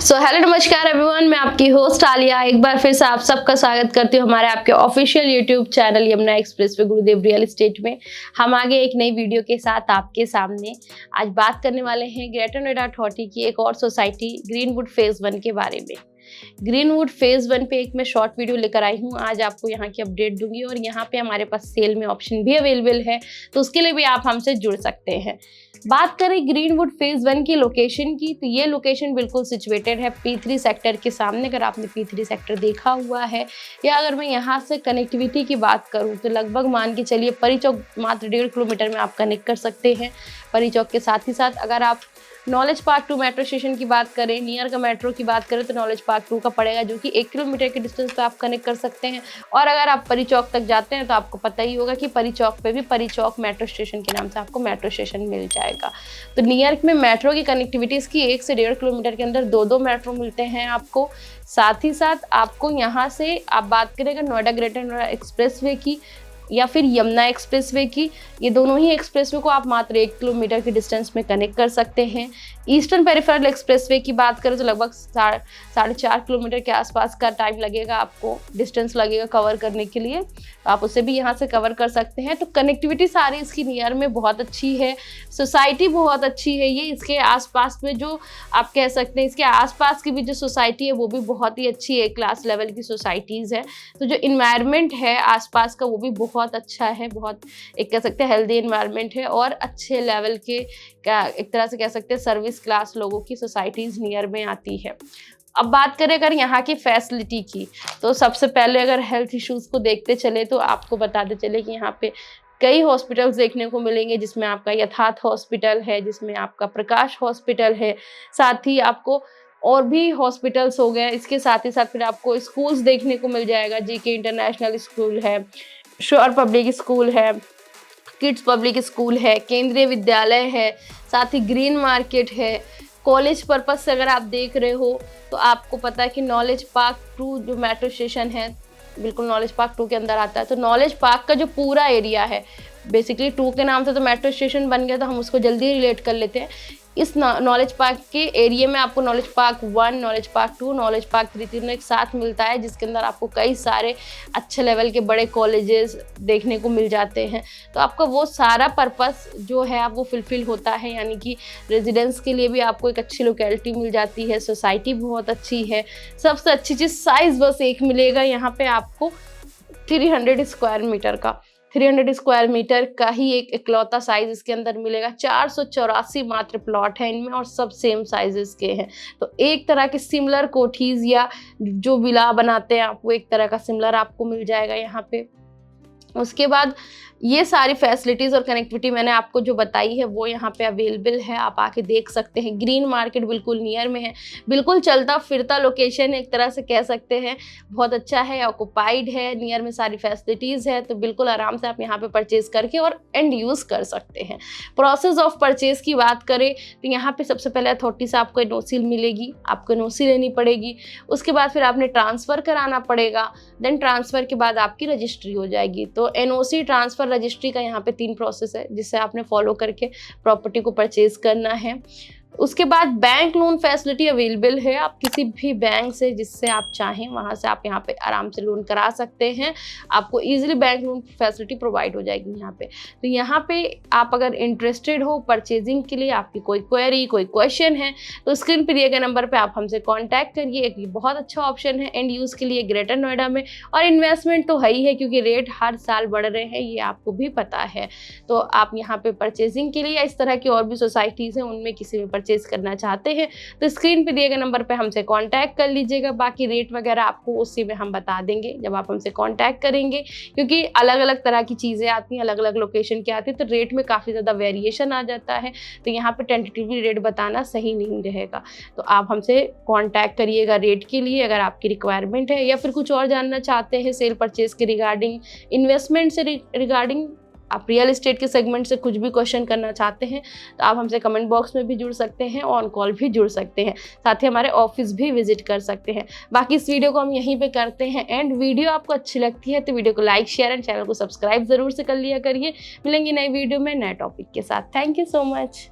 So hello नमस्कार everyone, मैं आपकी होस्ट आलिया एक बार फिर से आप सबका स्वागत करती हूँ हमारे आपके official YouTube channel Yamuna express पे गुरुदेव रियल एस्टेट में। हम आगे एक नई वीडियो के साथ आपके सामने आज बात करने वाले हैं ग्रेटर नोएडा अथॉरिटी की एक और सोसाइटी ग्रीनवुड फेज 1 के बारे में। ग्रीनवुड फेज 1 पे एक मैं शॉर्ट वीडियो लेकर आई हूँ। आज आपको यहाँ की अपडेट दूंगी और यहाँ पे हमारे पास सेल में ऑप्शन भी अवेलेबल है, तो उसके लिए भी आप हमसे जुड़ सकते हैं। बात करें ग्रीनवुड फेज 1 की लोकेशन की, तो ये लोकेशन बिल्कुल सिचुएटेड है P3 सेक्टर के सामने। अगर आपने P3 सेक्टर देखा हुआ है, या अगर मैं यहाँ से कनेक्टिविटी की बात करूँ तो लगभग मान के चलिए परी चौक मात्र 1.5 किलोमीटर में आप कनेक्ट कर सकते हैं। परी चौक के साथ ही साथ अगर आप नॉलेज पार्क 2 मेट्रो स्टेशन की बात करें, नियर का मेट्रो की बात करें तो नॉलेज पार्क 2 का पड़ेगा, जो कि 1 किलोमीटर के डिस्टेंस पे आप कनेक्ट कर सकते हैं। और अगर आप परी चौक तक जाते हैं तो आपको पता ही होगा कि परी चौक पे भी परी चौक मेट्रो स्टेशन के नाम से आपको मेट्रो स्टेशन मिल जाएगा। तो नियर में मेट्रो की कनेक्टिविटी इसकी 1 से 1.5 किलोमीटर के अंदर 2 मेट्रो मिलते हैं आपको। साथ ही साथ आपको यहाँ से आप बात करें अगर नोएडा ग्रेटर नोएडा एक्सप्रेसवे की या फिर यमुना एक्सप्रेसवे की, ये दोनों ही एक्सप्रेसवे को आप मात्र 1 किलोमीटर के डिस्टेंस में कनेक्ट कर सकते हैं। ईस्टर्न पेरिफेरल एक्सप्रेसवे की बात करें तो लगभग 4.5 किलोमीटर के आसपास का टाइम लगेगा, आपको डिस्टेंस लगेगा कवर करने के लिए। आप उसे भी यहाँ से कवर कर सकते हैं। तो कनेक्टिविटी सारी इसकी नियर में बहुत अच्छी है, सोसाइटी बहुत अच्छी है। ये इसके आसपास में जो आप कह सकते हैं, इसके आसपास की भी जो सोसाइटी है वो भी बहुत ही अच्छी है, क्लास लेवल की सोसाइटीज़ है। तो जो इन्वायरमेंट है आसपास का वो भी बहुत अच्छा है, बहुत एक कह सकते हैं हेल्दी इन्वायरमेंट है और अच्छे लेवल के एक तरह से कह सकते हैं सर्विस क्लास लोगों की सोसाइटीज़ नियर में आती है। अब बात करें अगर यहाँ की फैसिलिटी की, तो सबसे पहले अगर हेल्थ इश्यूज़ को देखते चले तो आपको बताते चले कि यहाँ पे कई हॉस्पिटल्स देखने को मिलेंगे, जिसमें आपका यथार्थ हॉस्पिटल है, जिसमें आपका प्रकाश हॉस्पिटल है, साथ ही आपको और भी हॉस्पिटल्स हो गए। इसके साथ ही साथ फिर आपको स्कूल्स देखने को मिल जाएगा, JK इंटरनेशनल स्कूल है, श्योर पब्लिक स्कूल है, किड्स पब्लिक स्कूल है, केंद्रीय विद्यालय है, साथ ही ग्रीन मार्केट है। कॉलेज पर्पस से अगर आप देख रहे हो तो आपको पता है कि नॉलेज पार्क 2 जो मेट्रो स्टेशन है बिल्कुल नॉलेज पार्क 2 के अंदर आता है। तो नॉलेज पार्क का जो पूरा एरिया है, बेसिकली 2 के नाम से तो मेट्रो स्टेशन बन गया, तो हम उसको जल्दी रिलेट कर लेते हैं। इस नॉलेज पार्क के एरिया में आपको knowledge park 1, knowledge park 2, knowledge park 3 तीनों एक साथ मिलता है, जिसके अंदर आपको कई सारे अच्छे लेवल के बड़े कॉलेजेस देखने को मिल जाते हैं। तो आपका वो सारा पर्पस जो है आप वो फुलफिल होता है, यानी कि रेजिडेंस के लिए भी आपको एक अच्छी लोकेलिटी मिल जाती है, सोसाइटी बहुत अच्छी है। सबसे अच्छी चीज़ साइज़ बस एक मिलेगा यहाँ पे आपको 300 स्क्वायर मीटर का, 300 स्क्वायर मीटर का ही एक इकलौता साइज इसके अंदर मिलेगा। 484 मात्र प्लॉट है इनमें और सब सेम साइजेस के हैं। तो एक तरह के सिमिलर कोठीज या जो विला बनाते हैं आप, वो एक तरह का सिमिलर आपको मिल जाएगा यहाँ पे। उसके बाद ये सारी फैसिलिटीज़ और कनेक्टिविटी मैंने आपको जो बताई है वो यहाँ पे अवेलेबल है, आप आके देख सकते हैं। ग्रीन मार्केट बिल्कुल नियर में है, बिल्कुल चलता फिरता लोकेशन है, एक तरह से कह सकते हैं। बहुत अच्छा है, ऑक्युपाइड है, नियर में सारी फैसिलिटीज़ है, तो बिल्कुल आराम से आप यहाँ पे परचेज़ करके और एंड यूज़ कर सकते हैं। प्रोसेस ऑफ परचेज़ की बात करें तो यहाँ पर सबसे पहले अथॉरिटी से आपको NOC मिलेगी, आपको NOC लेनी पड़ेगी। उसके बाद फिर आपने ट्रांसफ़र कराना पड़ेगा, देन ट्रांसफ़र के बाद आपकी रजिस्ट्री हो जाएगी। तो NOC, ट्रांसफ़र, रजिस्ट्री का यहाँ पे 3 प्रोसेस है जिससे आपने फॉलो करके प्रॉपर्टी को परचेज करना है। उसके बाद बैंक लोन फैसिलिटी अवेलेबल है, आप किसी भी बैंक से जिससे आप चाहें वहाँ से आप यहाँ पे आराम से लोन करा सकते हैं। आपको easily bank loan facility provide हो जाएगी यहाँ पे। तो यहाँ पे आप अगर इंटरेस्टेड हो परचेजिंग के लिए, आपकी कोई क्वेरी कोई क्वेश्चन है, तो स्क्रीन पर दिए गए नंबर पर आप हमसे कॉन्टैक्ट करिए। एक बहुत अच्छा ऑप्शन है एंड यूज़ के लिए ग्रेटर नोएडा में, और इन्वेस्टमेंट तो है ही है क्योंकि रेट हर साल बढ़ रहे हैं, ये आपको भी पता है। तो आप यहाँ पे परचेजिंग के लिए या इस तरह की और भी सोसाइटीज़ हैं उनमें किसी में परचेज करना चाहते हैं तो स्क्रीन पे दिए गए नंबर पे हमसे कांटेक्ट कर लीजिएगा। बाकी रेट वगैरह आपको उसी में हम बता देंगे जब आप हमसे कांटेक्ट करेंगे, क्योंकि अलग अलग तरह की चीज़ें आती हैं, अलग अलग लोकेशन की आती है, तो रेट में काफ़ी ज़्यादा वेरिएशन आ जाता है। तो यहाँ पे टेंटेटिवली रेट बताना सही नहीं रहेगा। तो आप हमसे कॉन्टैक्ट करिएगा रेट के लिए अगर आपकी रिक्वायरमेंट है, या फिर कुछ और जानना चाहते हैं सेल परचेज के रिगार्डिंग, इन्वेस्टमेंट से रिगार्डिंग, आप रियल एस्टेट के सेगमेंट से कुछ भी क्वेश्चन करना चाहते हैं तो आप हमसे कमेंट बॉक्स में भी जुड़ सकते हैं, ऑन कॉल भी जुड़ सकते हैं, साथ ही हमारे ऑफिस भी विजिट कर सकते हैं। बाकी इस वीडियो को हम यहीं पे करते हैं एंड वीडियो आपको अच्छी लगती है तो वीडियो को लाइक शेयर एंड चैनल को सब्सक्राइब जरूर से कर लिया करिए। मिलेंगे नई वीडियो में नए टॉपिक के साथ। Thank you so much.